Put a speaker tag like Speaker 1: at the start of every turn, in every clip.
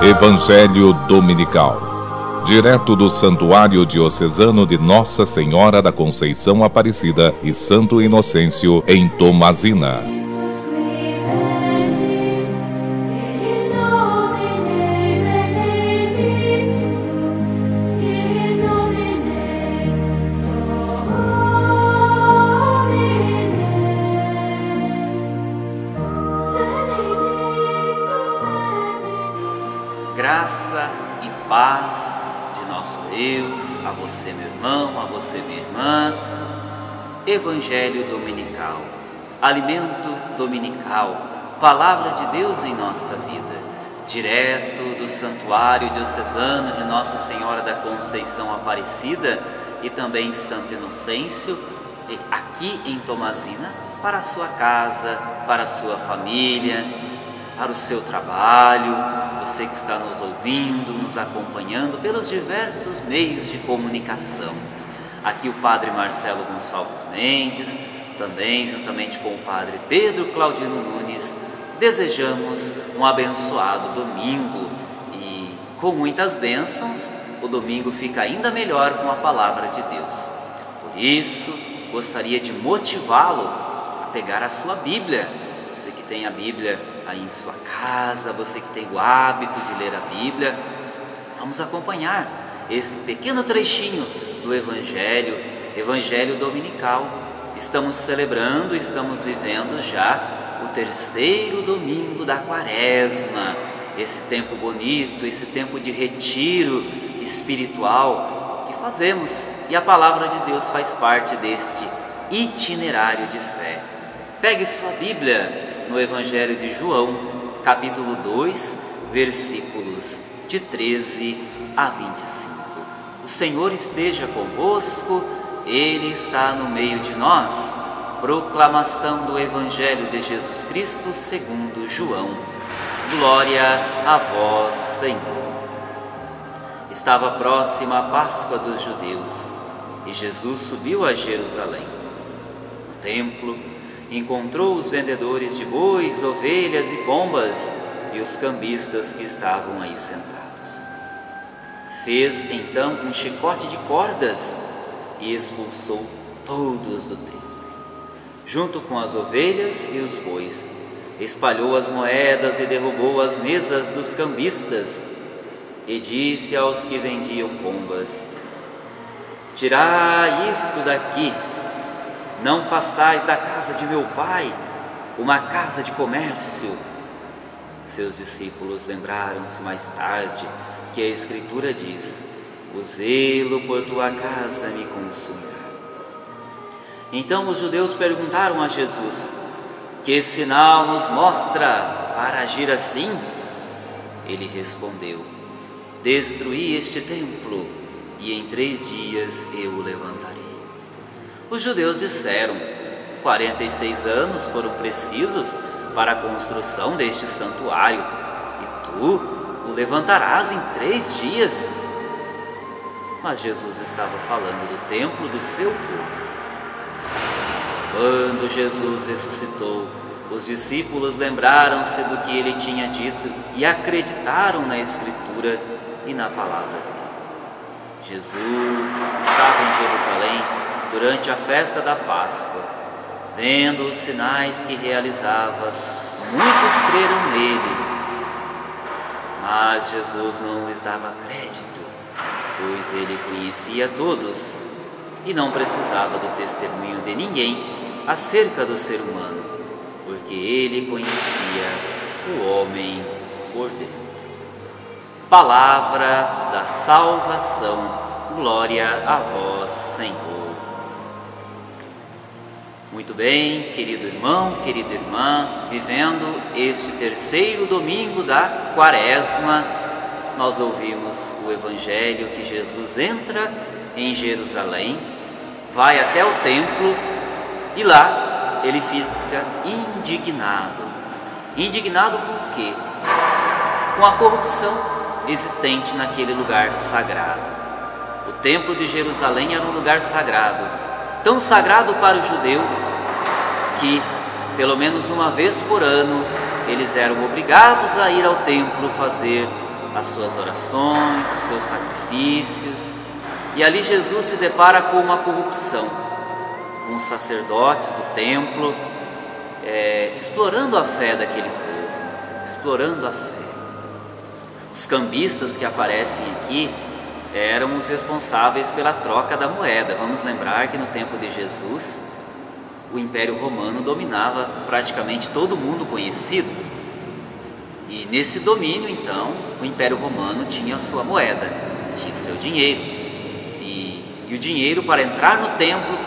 Speaker 1: Evangelho Dominical, direto do Santuário Diocesano de Nossa Senhora da Conceição Aparecida e Santo Inocêncio, em Tomazina.
Speaker 2: Graça e paz de nosso Deus, a você, meu irmão, a você, minha irmã. Evangelho Dominical, alimento dominical, palavra de Deus em nossa vida, direto do Santuário Diocesano de Nossa Senhora da Conceição Aparecida e também Santo Inocêncio, aqui em Tomazina, para a sua casa, para a sua família, para o seu trabalho, você que está nos ouvindo, nos acompanhando pelos diversos meios de comunicação. Aqui o Padre Marcelo Gonçalves Mendes, também juntamente com o Padre Pedro Claudino Nunes, desejamos um abençoado domingo e com muitas bênçãos, o domingo fica ainda melhor com a Palavra de Deus. Por isso, gostaria de motivá-lo a pegar a sua Bíblia. Você que tem a Bíblia aí em sua casa, você que tem o hábito de ler a Bíblia, vamos acompanhar esse pequeno trechinho do Evangelho Dominical. Estamos celebrando, estamos vivendo já o terceiro domingo da Quaresma, esse tempo bonito, esse tempo de retiro espiritual que fazemos, e a Palavra de Deus faz parte deste itinerário de fé. Pegue sua Bíblia no Evangelho de João, capítulo 2, versículos de 13 a 25. O Senhor esteja convosco, Ele está no meio de nós. Proclamação do Evangelho de Jesus Cristo segundo João. Glória a vós, Senhor. Estava próxima a Páscoa dos judeus e Jesus subiu a Jerusalém. No templo, encontrou os vendedores de bois, ovelhas e pombas e os cambistas que estavam aí sentados. Fez então um chicote de cordas e expulsou todos do templo, junto com as ovelhas e os bois. Espalhou as moedas e derrubou as mesas dos cambistas e disse aos que vendiam pombas: tirai isto daqui. Não façais da casa de meu pai uma casa de comércio. Seus discípulos lembraram-se mais tarde que a Escritura diz: o zelo por tua casa me consumirá. Então os judeus perguntaram a Jesus: que sinal nos mostra para agir assim? Ele respondeu: destruí este templo e em 3 dias eu o levantarei. Os judeus disseram: 46 anos foram precisos para a construção deste santuário, e tu o levantarás em 3 dias? Mas Jesus estava falando do templo do seu corpo. Quando Jesus ressuscitou, os discípulos lembraram-se do que ele tinha dito e acreditaram na Escritura e na palavra dele. Jesus estava em Jerusalém durante a festa da Páscoa. Vendo os sinais que realizava, muitos creram nele. Mas Jesus não lhes dava crédito, pois ele conhecia todos e não precisava do testemunho de ninguém acerca do ser humano, porque ele conhecia o homem por dentro. Palavra da salvação. Glória a vós, Senhor. Muito bem, querido irmão, querida irmã, vivendo este terceiro domingo da Quaresma, nós ouvimos o Evangelho que Jesus entra em Jerusalém, vai até o templo e lá ele fica indignado. Indignado com o quê? Com a corrupção existente naquele lugar sagrado. O templo de Jerusalém era um lugar sagrado, tão sagrado para o judeu que, pelo menos uma vez por ano, eles eram obrigados a ir ao templo fazer as suas orações, os seus sacrifícios. E ali Jesus se depara com uma corrupção, com os sacerdotes do templo, explorando a fé daquele povo, explorando a fé. Os cambistas que aparecem aqui eram os responsáveis pela troca da moeda. Vamos lembrar que no tempo de Jesus, o Império Romano dominava praticamente todo mundo conhecido. E nesse domínio, então, o Império Romano tinha a sua moeda, tinha o seu dinheiro. E o dinheiro, para entrar no templo,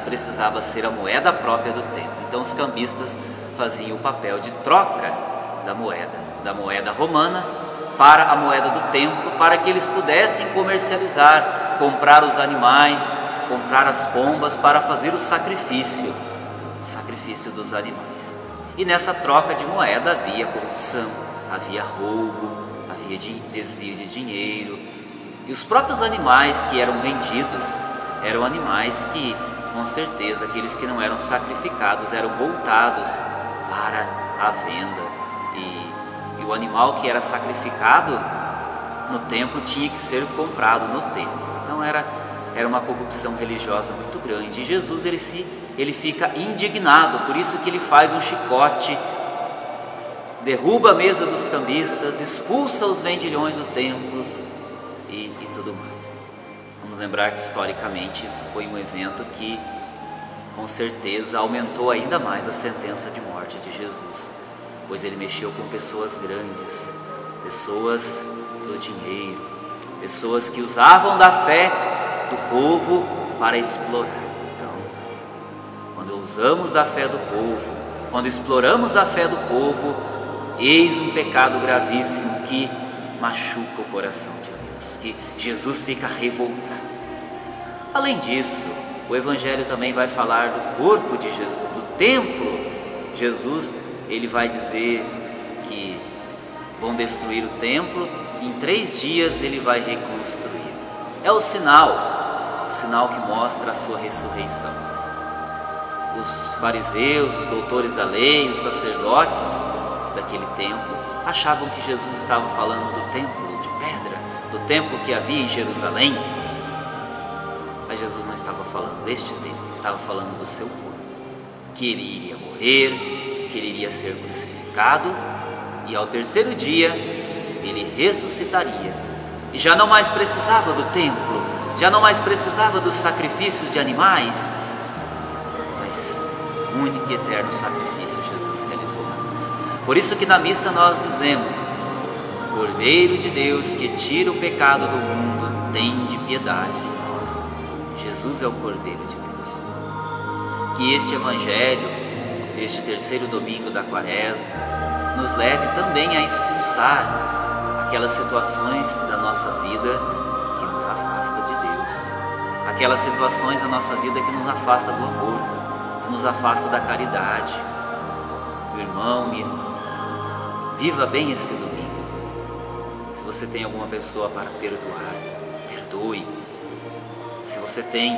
Speaker 2: precisava ser a moeda própria do templo. Então os cambistas faziam o papel de troca da moeda romana para a moeda do templo, para que eles pudessem comercializar, comprar os animais, comprar as pombas para fazer o sacrifício dos animais. E nessa troca de moeda havia corrupção, havia roubo, havia desvio de dinheiro. E os próprios animais que eram vendidos eram animais que, com certeza, aqueles que não eram sacrificados eram voltados para a venda. E o animal que era sacrificado no templo tinha que ser comprado no templo. Então era uma corrupção religiosa muito grande. E Jesus ele fica indignado, por isso que ele faz um chicote, derruba a mesa dos cambistas, expulsa os vendilhões do templo e tudo mais. Vamos lembrar que historicamente isso foi um evento que com certeza aumentou ainda mais a sentença de morte de Jesus, pois ele mexeu com pessoas grandes, pessoas do dinheiro, pessoas que usavam da fé do povo para explorar. Então, quando usamos da fé do povo, quando exploramos a fé do povo, eis um pecado gravíssimo que machuca o coração de Deus, que Jesus fica revoltado. Além disso, o Evangelho também vai falar do corpo de Jesus, do templo. Jesus, ele vai dizer que vão destruir o templo, e em 3 dias ele vai reconstruir. É o sinal que mostra a sua ressurreição. Os fariseus, os doutores da lei, os sacerdotes daquele templo achavam que Jesus estava falando do templo de pedra, do templo que havia em Jerusalém. Mas Jesus não estava falando deste templo, estava falando do seu corpo, que ele iria morrer, que ele iria ser crucificado e ao 3º dia ele ressuscitaria. E já não mais precisava do templo, já não mais precisava dos sacrifícios de animais, mas o único e eterno sacrifício Jesus realizou na cruz. Por isso que na missa nós dizemos: Cordeiro de Deus que tira o pecado do mundo, tende piedade de nós. Jesus é o Cordeiro de Deus. Que este Evangelho, deste 3º domingo da Quaresma, nos leve também a expulsar aquelas situações da nossa vida que nos afasta de Deus, aquelas situações da nossa vida que nos afasta do amor, que nos afasta da caridade. Meu irmão, minha irmã, viva bem esse domingo. Se você tem alguma pessoa para perdoar, perdoe. Se você tem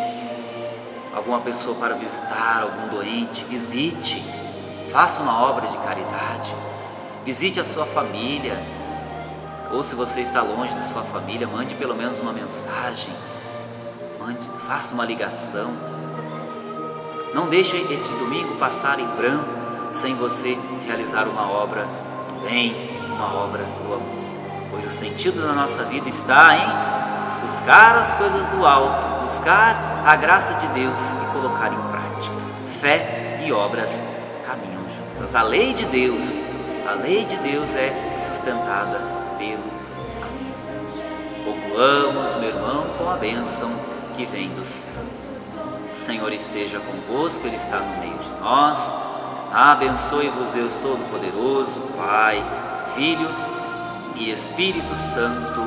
Speaker 2: alguma pessoa para visitar, algum doente, visite. Faça uma obra de caridade. Visite a sua família. Ou se você está longe da sua família, mande pelo menos uma mensagem. Faça uma ligação. Não deixe esse domingo passar em branco sem você realizar uma obra do bem, uma obra do amor. Pois o sentido da nossa vida está em buscar as coisas do alto, buscar a graça de Deus e colocar em prática. Fé e obras caminham juntas. A lei de Deus é sustentada pelo amor. Concluamos, meu irmão, com a bênção que vem do céu. O Senhor esteja convosco, Ele está no meio de nós. Abençoe-vos Deus Todo-Poderoso, Pai, Filho e Espírito Santo.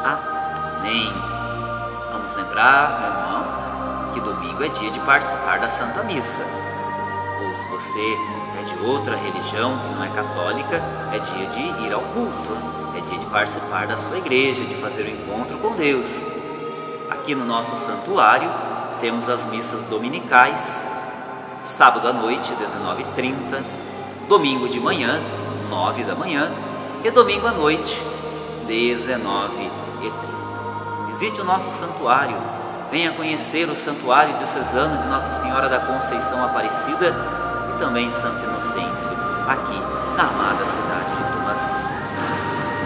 Speaker 2: Amém. Vamos lembrar, meu irmão, que domingo é dia de participar da Santa Missa. Ou se você é de outra religião que não é católica, é dia de ir ao culto, é dia de participar da sua igreja, de fazer o encontro com Deus. Aqui no nosso santuário temos as missas dominicais, sábado à noite, 19h30, domingo de manhã, 9 da manhã, e domingo à noite, 19h30. Visite o nosso santuário, venha conhecer o Santuário Diocesano de Nossa Senhora da Conceição Aparecida e também Santo Inocêncio, aqui na amada cidade de Tomazina.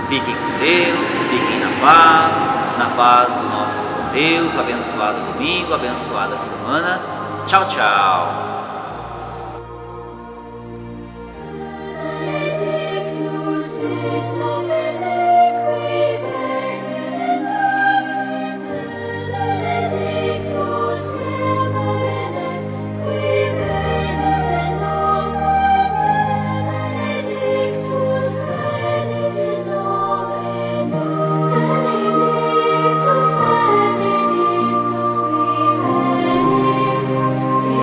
Speaker 2: Fiquem com Deus, fiquem na paz do nosso Deus, abençoado domingo, abençoada semana. Tchau, tchau!